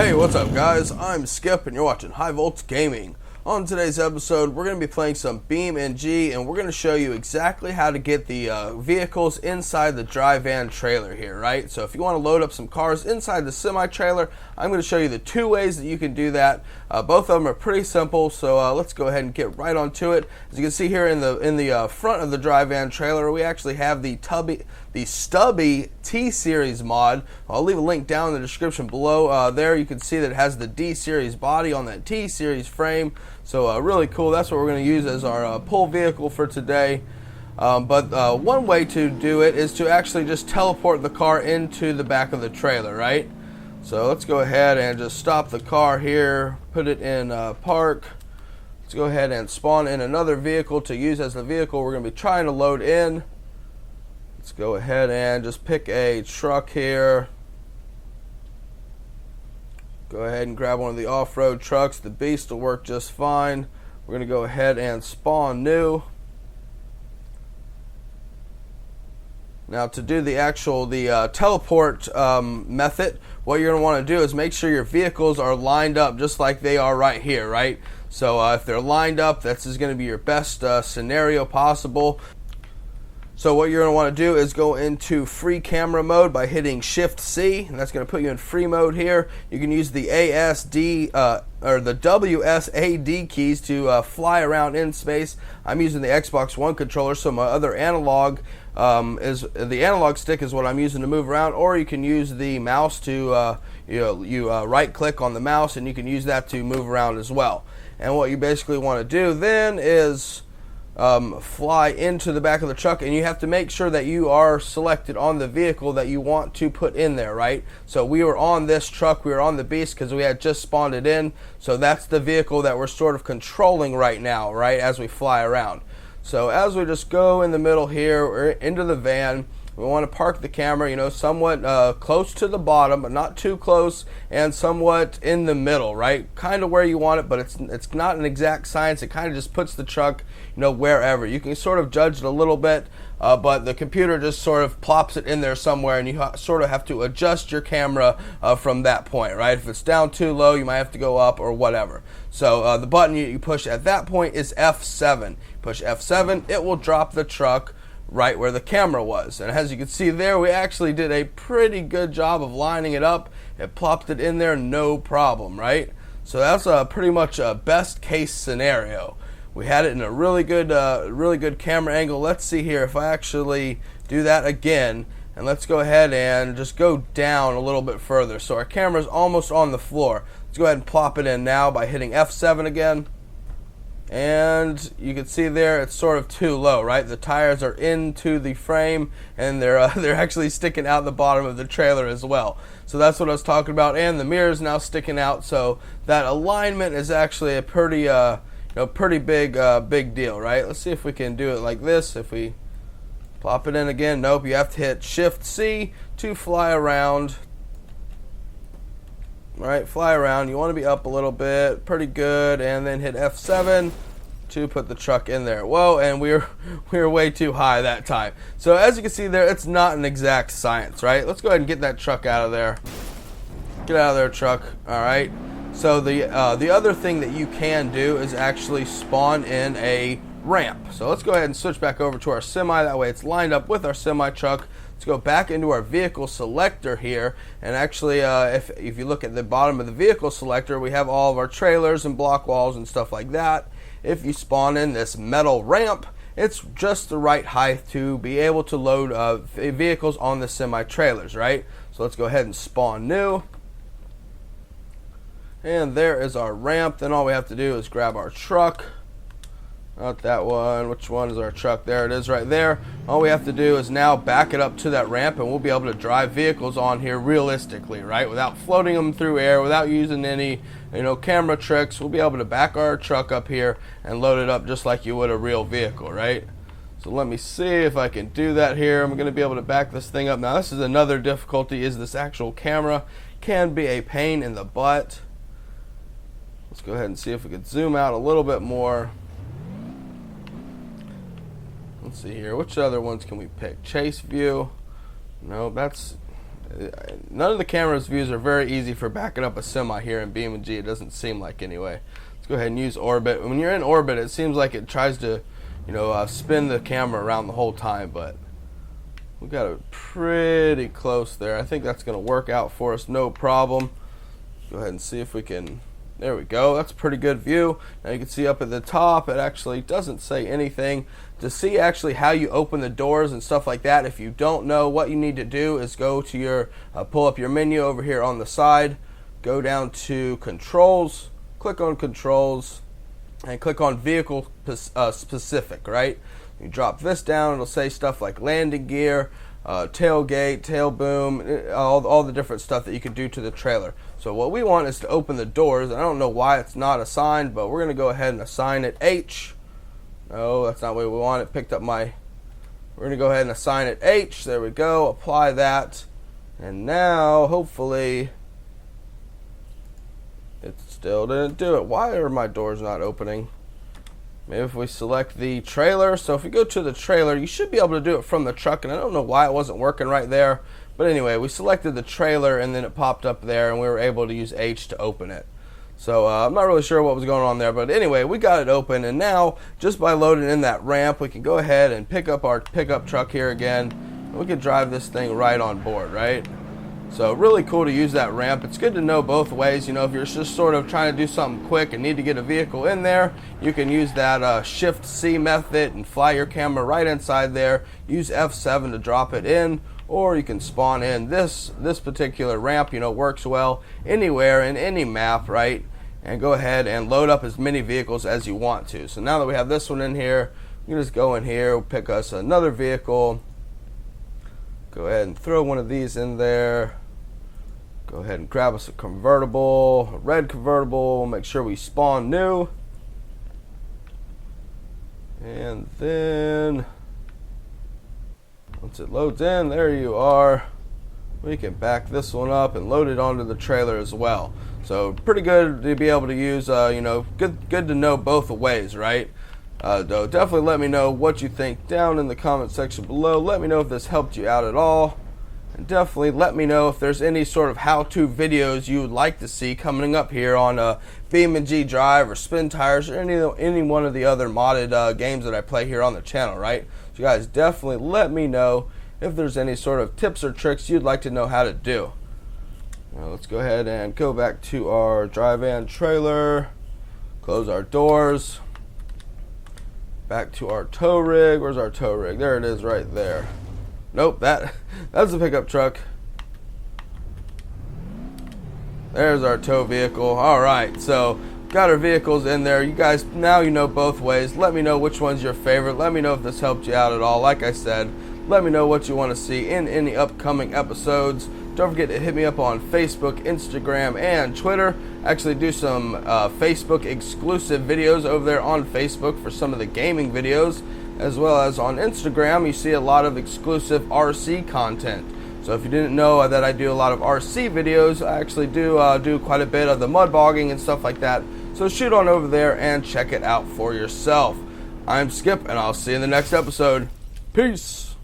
Hey, what's up guys? I'm Skip and you're watching HighVoltsGaming. On today's episode, we're going to be playing some BeamNG and we're going to show you exactly how to get the vehicles inside the dry van trailer here, right? So if you want to load up some cars inside the semi-trailer, I'm going to show you the two ways that you can do that. Both of them are pretty simple, so let's go ahead and get right onto it. As you can see here in the front of the dry van trailer, we actually have the stubby T-Series mod. I'll leave a link down in the description below. There you can see that it has the D-Series body on that T-Series frame. So really cool. That's what we're going to use as our pull vehicle for today. But one way to do it is to actually just teleport the car into the back of the trailer, right? So let's go ahead and just stop the car here, put it in park. Let's go ahead and spawn in another vehicle to use as the vehicle we're going to be trying to load in. Let's go ahead and just pick a truck here. Go ahead and grab one of the off-road trucks. The Beast will work just fine. We're going to go ahead and spawn new. Now to do the teleport method, what you're going to want to do is make sure your vehicles are lined up just like they are right here, right? So if they're lined up, this is going to be your best scenario possible. So what you're going to want to do is go into free camera mode by hitting Shift C, and that's going to put you in free mode here. You can use the ASD or the WSAD keys to fly around in space. I'm using the Xbox One controller, so my other analog is the analog stick is what I'm using to move around. Or you can use the mouse to right click on the mouse, and you can use that to move around as well. And what you basically want to do then is fly into the back of the truck, and you have to make sure that you are selected on the vehicle that you want to put in there, right? So we were on this truck, we were on the Beast because we had just spawned it in, so that's the vehicle that we're sort of controlling right now, right, as we fly around. So as we just go in the middle here, we're into the van. We want to park the camera, somewhat close to the bottom, but not too close, and somewhat in the middle, right? Kind of where you want it, but it's not an exact science. It kind of just puts the truck, wherever. You can sort of judge it a little bit, but the computer just sort of plops it in there somewhere, and you sort of have to adjust your camera from that point, right? If it's down too low, you might have to go up or whatever. So the button you push at that point is F7. Push F7, it will drop the truck right where the camera was. And as you can see there, we actually did a pretty good job of lining it up. It plopped it in there, no problem, right? So that's pretty much a best case scenario. We had it in a really good camera angle. Let's see here if I actually do that again, and let's go ahead and just go down a little bit further. So our camera's almost on the floor. Let's go ahead and plop it in now by hitting F7 again. And you can see there it's sort of too low, right? The tires are into the frame, and they're actually sticking out the bottom of the trailer as well. So that's what I was talking about, and the mirror's now sticking out. So that alignment is actually a pretty big deal, right? Let's see if we can do it like this. If we plop it in again, nope. You have to hit Shift C to fly around. Alright, fly around. You want to be up a little bit, pretty good, and then hit F7 to put the truck in there. Whoa, and we were way too high that time. So as you can see there, it's not an exact science, right? Let's go ahead and get that truck out of there. Get out of there, truck. Alright. So the other thing that you can do is actually spawn in a ramp. So let's go ahead and switch back over to our semi. That way it's lined up with our semi truck. Let's go back into our vehicle selector here, and actually if you look at the bottom of the vehicle selector, we have all of our trailers and block walls and stuff like that. If you spawn in this metal ramp, it's just the right height to be able to load vehicles on the semi-trailers, right? So let's go ahead and spawn new. And there is our ramp. Then all we have to do is grab our truck. Not that one. Which one is our truck? There it is right there. All we have to do is now back it up to that ramp, and we'll be able to drive vehicles on here realistically, right? Without floating them through air, without using any, camera tricks. We'll be able to back our truck up here and load it up just like you would a real vehicle, right? So let me see if I can do that here. I'm going to be able to back this thing up. Now this is another difficulty, is this actual camera can be a pain in the butt. Let's go ahead and see if we can zoom out a little bit more. Let's see here. Which other ones can we pick? Chase view. No, that's None of the camera's views are very easy for backing up a semi here in BeamNG. It doesn't seem like anyway. Let's go ahead and use orbit. When you're in orbit, it seems like it tries to, spin the camera around the whole time, but we got it pretty close there. I think that's going to work out for us, no problem. Go ahead and see if we can. There we go. That's a pretty good view. Now you can see up at the top, it actually doesn't say anything. To see actually how you open the doors and stuff like that, if you don't know, what you need to do is go to your, pull up your menu over here on the side, go down to controls, click on controls, and click on vehicle specific, right? You drop this down, it'll say stuff like landing gear, tailgate, tail boom, all the different stuff that you can do to the trailer. So what we want is to open the doors. I don't know why it's not assigned, but we're going to go ahead and assign it H. No, that's not what we want. It picked up my... We're going to go ahead and assign it H. There we go. Apply that. And now, hopefully, it still didn't do it. Why are my doors not opening? Maybe if we select the trailer. So if we go to the trailer, you should be able to do it from the truck. And I don't know why it wasn't working right there. But anyway, we selected the trailer and then it popped up there and we were able to use H to open it. So I'm not really sure what was going on there. But anyway, we got it open. And now, just by loading in that ramp, we can go ahead and pick up our pickup truck here again. And we can drive this thing right on board, right? So really cool to use that ramp. It's good to know both ways. If you're just sort of trying to do something quick and need to get a vehicle in there, you can use that Shift C method and fly your camera right inside there. Use F7 to drop it in, or you can spawn in. This particular ramp, works well anywhere in any map, right? And go ahead and load up as many vehicles as you want to. So now that we have this one in here, you can just go in here, pick us another vehicle. Go ahead and throw one of these in there. Go ahead and grab us a convertible, a red convertible. Make sure we spawn new. And then, once it loads in, there you are. We can back this one up and load it onto the trailer as well. So pretty good to be able to use, good to know both ways, right? Though definitely let me know what you think down in the comment section below. Let me know if this helped you out at all, and definitely let me know if there's any sort of how-to videos you would like to see coming up here on BeamNG.drive or Spin Tires or any one of the other modded games that I play here on the channel, right? So you guys definitely let me know if there's any sort of tips or tricks you'd like to know how to do. Now let's go ahead and go back to our dry van trailer, close our doors. Back to our tow rig. Where's our tow rig? There it is right there. Nope, that's a pickup truck. There's our tow vehicle. Alright, so got our vehicles in there. You guys, now you know both ways. Let me know which one's your favorite. Let me know if this helped you out at all. Like I said, let me know what you want to see in any upcoming episodes. Don't forget to hit me up on Facebook, Instagram, and Twitter. I actually do some Facebook exclusive videos over there on Facebook for some of the gaming videos, as well as on Instagram. You see a lot of exclusive RC content. So if you didn't know that I do a lot of RC videos, I actually do quite a bit of the mud bogging and stuff like that. So shoot on over there and check it out for yourself. I'm Skip, and I'll see you in the next episode. Peace.